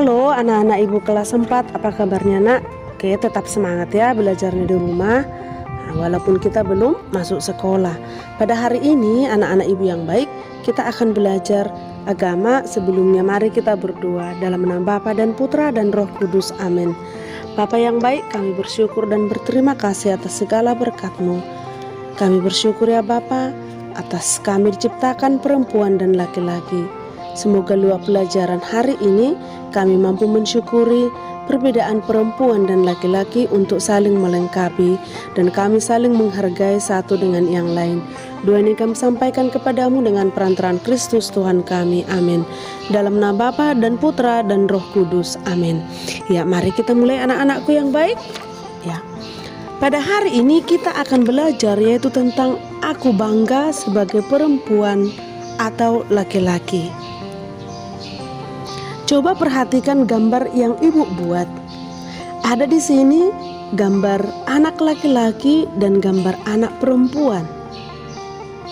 Halo anak-anak ibu kelas 4, apa kabarnya nak? Oke, tetap semangat ya belajarnya di rumah, walaupun kita belum masuk sekolah. Pada hari ini anak-anak ibu yang baik, kita akan belajar agama. Sebelumnya mari kita berdoa. Dalam nama Bapa dan Putra dan Roh Kudus, amin. Bapa yang baik, kami bersyukur dan berterima kasih atas segala berkat-Mu. Kami bersyukur ya Bapa, atas kami diciptakan perempuan dan laki-laki. Semoga lewat pelajaran hari ini kami mampu mensyukuri perbedaan perempuan dan laki-laki untuk saling melengkapi dan kami saling menghargai satu dengan yang lain. Doa ini kami sampaikan kepadamu dengan perantaraan Kristus Tuhan kami, amin. Dalam nama Bapa dan Putra dan Roh Kudus, amin. Ya, mari kita mulai anak-anakku yang baik. Ya, pada hari ini kita akan belajar yaitu tentang aku bangga sebagai perempuan atau laki-laki. Coba perhatikan gambar yang ibu buat. Ada di sini gambar anak laki-laki dan gambar anak perempuan.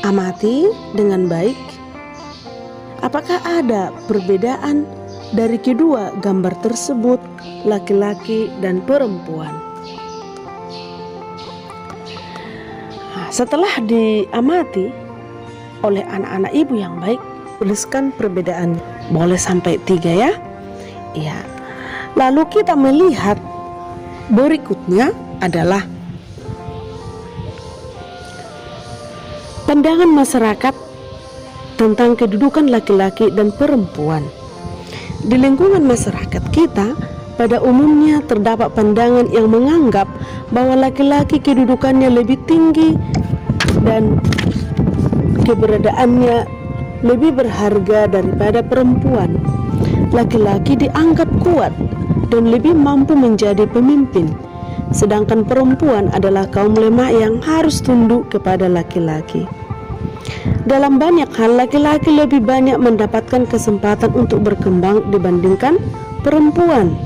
Amati dengan baik. Apakah ada perbedaan dari kedua gambar tersebut, laki-laki dan perempuan? Setelah diamati oleh anak-anak ibu yang baik, tuliskan perbedaan. Boleh sampai 3 ya. Ya. Lalu kita melihat berikutnya adalah pandangan masyarakat tentang kedudukan laki-laki dan perempuan. Di lingkungan masyarakat kita, pada umumnya terdapat pandangan yang menganggap bahwa laki-laki kedudukannya lebih tinggi dan keberadaannya lebih berharga daripada perempuan. Laki-laki dianggap kuat dan lebih mampu menjadi pemimpin, sedangkan perempuan adalah kaum lemah yang harus tunduk kepada laki-laki. Dalam banyak hal, laki-laki lebih banyak mendapatkan kesempatan untuk berkembang dibandingkan perempuan.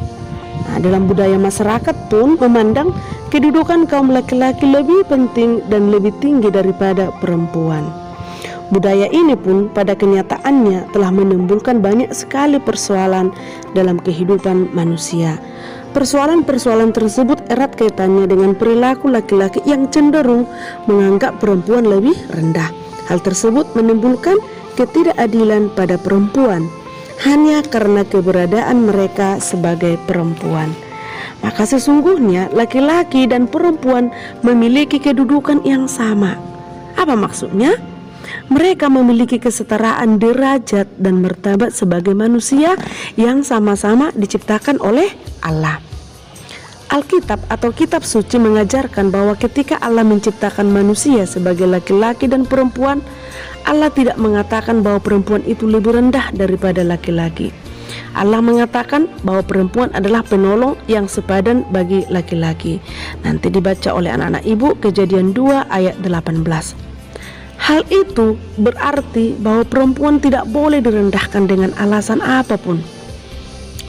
Dalam budaya masyarakat pun memandang kedudukan kaum laki-laki lebih penting dan lebih tinggi daripada perempuan. Budaya ini pun pada kenyataannya telah menimbulkan banyak sekali persoalan dalam kehidupan manusia. Persoalan-persoalan tersebut erat kaitannya dengan perilaku laki-laki yang cenderung menganggap perempuan lebih rendah. Hal tersebut menimbulkan ketidakadilan pada perempuan hanya karena keberadaan mereka sebagai perempuan. Maka sesungguhnya laki-laki dan perempuan memiliki kedudukan yang sama. Apa maksudnya? Mereka memiliki kesetaraan derajat dan martabat sebagai manusia yang sama-sama diciptakan oleh Allah. Alkitab atau kitab suci mengajarkan bahwa ketika Allah menciptakan manusia sebagai laki-laki dan perempuan, Allah tidak mengatakan bahwa perempuan itu lebih rendah daripada laki-laki. Allah mengatakan bahwa perempuan adalah penolong yang sepadan bagi laki-laki. Nanti dibaca oleh anak-anak ibu Kejadian 2 ayat 18. Hal itu berarti bahwa perempuan tidak boleh direndahkan dengan alasan apapun.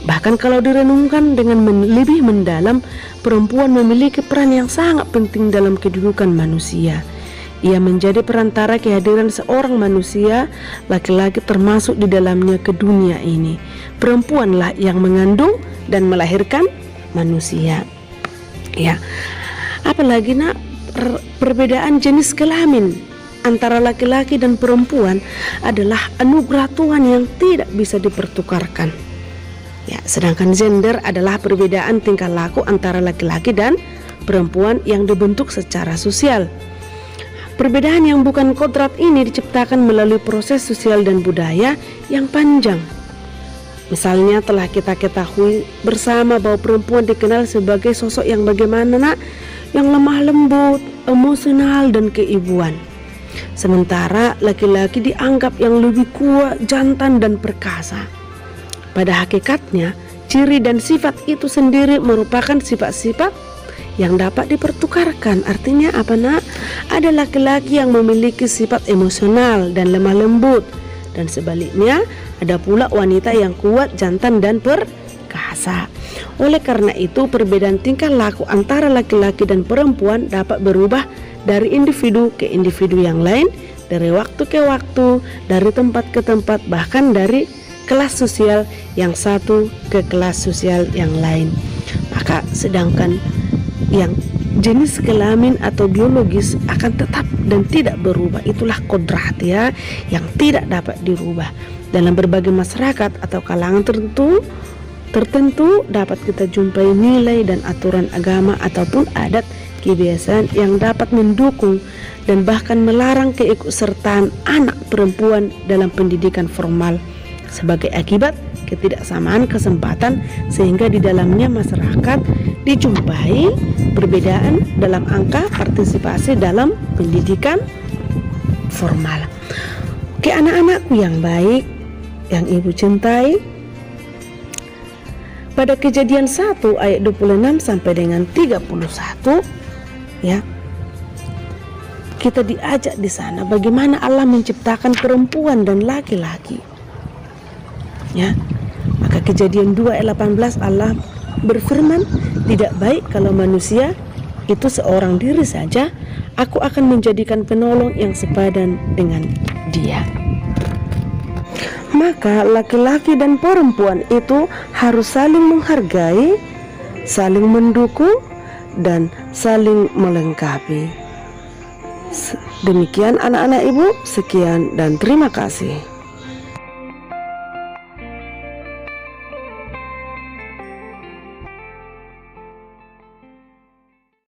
Bahkan kalau direnungkan dengan lebih mendalam, perempuan memiliki peran yang sangat penting dalam kedudukan manusia. Ia menjadi perantara kehadiran seorang manusia, laki-laki termasuk di dalamnya, ke dunia ini. Perempuanlah yang mengandung dan melahirkan manusia. Ya, apalagi nak, perbedaan jenis kelamin antara laki-laki dan perempuan adalah anugerah Tuhan yang tidak bisa dipertukarkan. Ya, sedangkan gender adalah perbedaan tingkah laku antara laki-laki dan perempuan yang dibentuk secara sosial. Perbedaan yang bukan kodrat ini diciptakan melalui proses sosial dan budaya yang panjang. Misalnya telah kita ketahui bersama bahwa perempuan dikenal sebagai sosok yang bagaimana nak? Yang lemah lembut, emosional dan keibuan. Sementara laki-laki dianggap yang lebih kuat, jantan dan perkasa. Pada hakikatnya, ciri dan sifat itu sendiri merupakan sifat-sifat yang dapat dipertukarkan. Artinya apa nak? Ada laki-laki yang memiliki sifat emosional dan lemah lembut, dan sebaliknya ada pula wanita yang kuat, jantan dan perkasa. Oleh karena itu, perbedaan tingkah laku antara laki-laki dan perempuan dapat berubah dari individu ke individu yang lain, dari waktu ke waktu, dari tempat ke tempat, bahkan dari kelas sosial yang satu ke kelas sosial yang lain. Maka sedangkan yang jenis kelamin atau biologis akan tetap dan tidak berubah. Itulah kodrat ya, yang tidak dapat dirubah. Dalam berbagai masyarakat atau kalangan tertentu dapat kita jumpai nilai dan aturan agama ataupun adat kebiasaan yang dapat mendukung dan bahkan melarang keikutsertaan anak perempuan dalam pendidikan formal sebagai akibat ketidaksamaan kesempatan, sehingga di dalamnya masyarakat dijumpai perbedaan dalam angka partisipasi dalam pendidikan formal. Oke, anak-anakku yang baik, yang ibu cintai, pada Kejadian 1 ayat 26 sampai dengan 31 ya, kita diajak di sana bagaimana Allah menciptakan perempuan dan laki-laki. Ya. Maka Kejadian 2 ayat 18 Allah berfirman, tidak baik kalau manusia itu seorang diri saja, aku akan menjadikan penolong yang sepadan dengan dia. Maka laki-laki dan perempuan itu harus saling menghargai, saling mendukung, dan saling melengkapi. Demikian anak-anak ibu, sekian dan terima kasih.